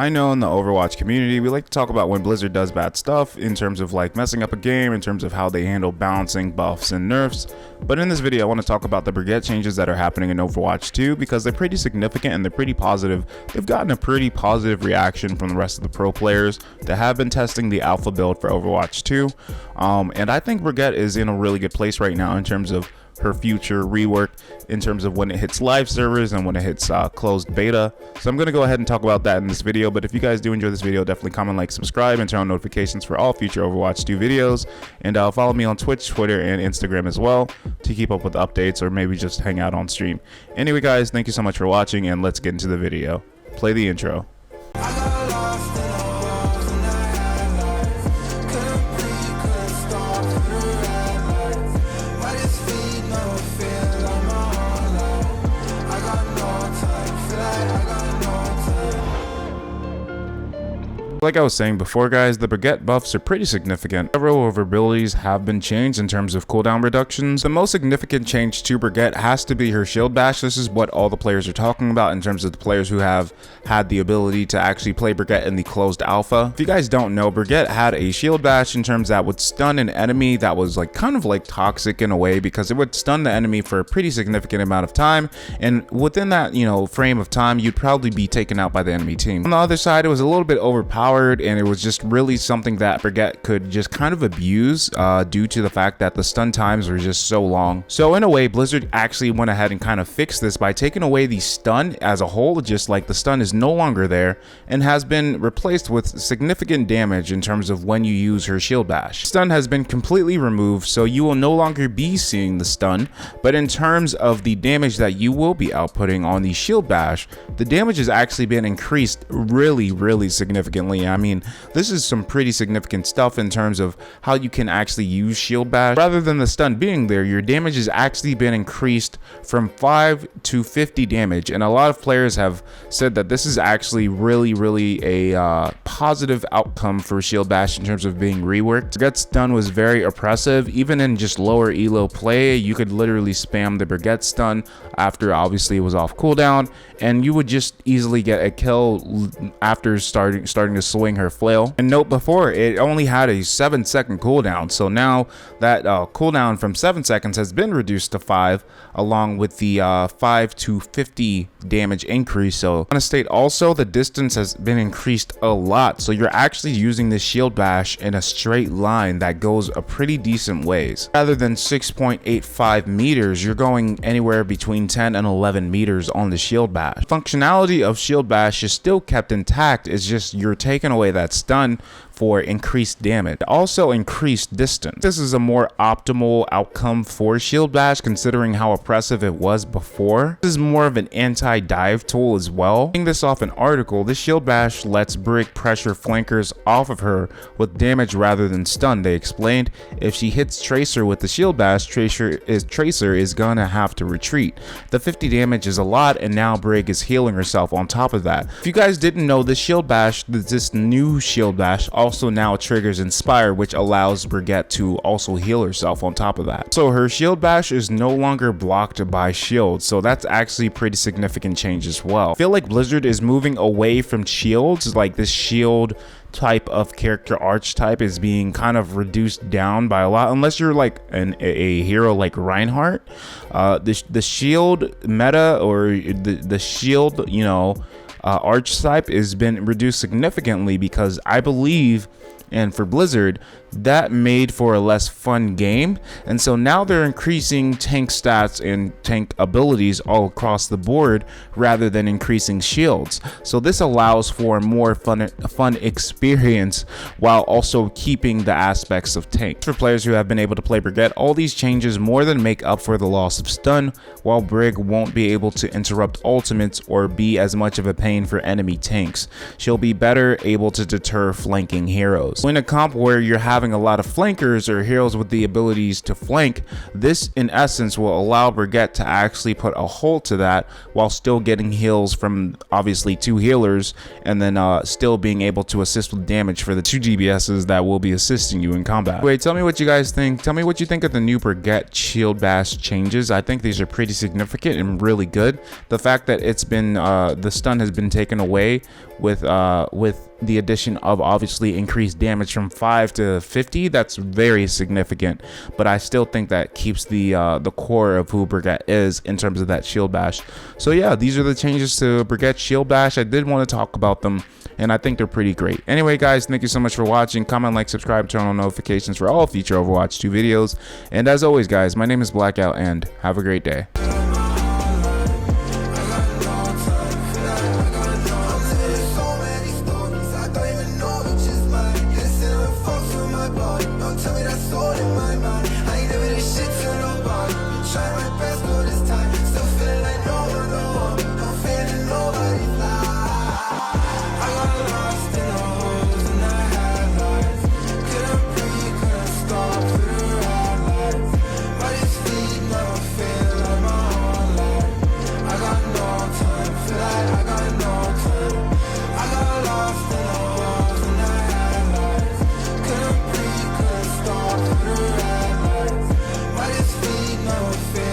I know in the Overwatch community, we like to talk about when Blizzard does bad stuff in terms of like messing up a game, in terms of how they handle balancing buffs and nerfs. But in this video, I want to talk about the Brigitte changes that are happening in Overwatch 2 because they're pretty significant and they're pretty positive. They've gotten a pretty positive reaction from the rest of the pro players that have been testing the alpha build for Overwatch 2. And I think Brigitte is in a really good place right now in terms of her future rework, in terms of when it hits live servers and when it hits closed beta. So I'm going to go ahead and talk about that in this video. But if you guys do enjoy this video, definitely comment, like, subscribe, and turn on notifications for all future Overwatch 2 videos. And follow me on Twitch, Twitter, and Instagram as well to keep up with updates, or maybe just hang out on stream. Anyway guys, thank you so much for watching, and let's get into the video. Play the intro. Like I was saying before guys, the Brigitte buffs are pretty significant. Several of her abilities have been changed in terms of cooldown reductions. The most significant change to Brigitte has to be her shield bash. This is what all the players are talking about in terms of the players who have had the ability to actually play Brigitte in the closed alpha. If you guys don't know, Brigitte had a shield bash in terms that would stun an enemy that was like kind of like toxic in a way, because it would stun the enemy for a pretty significant amount of time, and within that, you know, frame of time, you'd probably be taken out by the enemy team. On the other side, it was a little bit overpowered, and it was just really something that Brigitte could just kind of abuse due to the fact that the stun times were just so long. So in a way, Blizzard actually went ahead and kind of fixed this by taking away the stun as a whole, just like the stun is no longer there and has been replaced with significant damage in terms of when you use her shield bash. Stun has been completely removed, so you will no longer be seeing the stun, but in terms of the damage that you will be outputting on the shield bash, the damage has actually been increased really significantly. I mean, this is some pretty significant stuff in terms of how you can actually use shield bash. Rather than the stun being there, your damage has actually been increased from 5 to 50 damage, and a lot of players have said that this is actually really a positive outcome for shield bash in terms of being reworked. Brigitte stun was very oppressive. Even in just lower elo play, you could literally spam the Brigitte stun after obviously it was off cooldown, and you would just easily get a kill after starting to swing her flail. And note, before it only had a 7-second cooldown, so now that cooldown from 7 seconds has been reduced to 5, along with the 5 to 50 damage increase. So I want to state also the distance has been increased a lot, so you're actually using the shield bash in a straight line that goes a pretty decent ways. Rather than 6.85 meters, you're going anywhere between 10 and 11 meters on the shield bash. Functionality of shield bash is still kept intact, it's just you're taking away that stun for increased damage. Also increased distance. This is a more optimal outcome for shield bash considering how oppressive it was before. This is more of an anti-dive tool as well. Getting this off an article, this shield bash lets Brig pressure flankers off of her with damage rather than stun. They explained if she hits Tracer with the shield bash, Tracer is gonna have to retreat. The 50 damage is a lot, and now Brig is healing herself on top of that. If you guys didn't know, this shield bash, this new shield bash also now triggers Inspire, which allows Brigitte to also heal herself on top of that. So her shield bash is no longer blocked by shields, so that's actually pretty significant change as well. I feel like Blizzard is moving away from shields, like this shield type of character archetype is being kind of reduced down by a lot, unless you're like a hero like Reinhardt. The shield meta, or the shield, you know, archetype has been reduced significantly because I believe, and for Blizzard, that made for a less fun game, and so now they're increasing tank stats and tank abilities all across the board rather than increasing shields. So this allows for a more fun experience while also keeping the aspects of tank. For players who have been able to play Brigitte, all these changes more than make up for the loss of stun, while Brig won't be able to interrupt ultimates or be as much of a pain for enemy tanks. She'll be better able to deter flanking heroes. In a comp where you're having a lot of flankers or heroes with the abilities to flank, this in essence will allow Brigitte to actually put a halt to that while still getting heals from obviously 2 healers, and then still being able to assist with damage for the 2 DBSs that will be assisting you in combat. Wait, tell me what you guys think. Tell me what you think of the new Brigitte shield bash changes. I think these are pretty significant and really good. The fact that it's been the stun has been taken away with the addition of obviously increased damage from 5 to 50. That's very significant, but I still think that keeps the core of who Brigitte is in terms of that shield bash. So yeah, these are the changes to Brigitte's shield bash. I did want to talk about them, and I think they're pretty great. Anyway, guys, thank you so much for watching. Comment, like, subscribe, turn on notifications for all future Overwatch 2 videos. And as always, guys, my name is Blackout, and have a great day.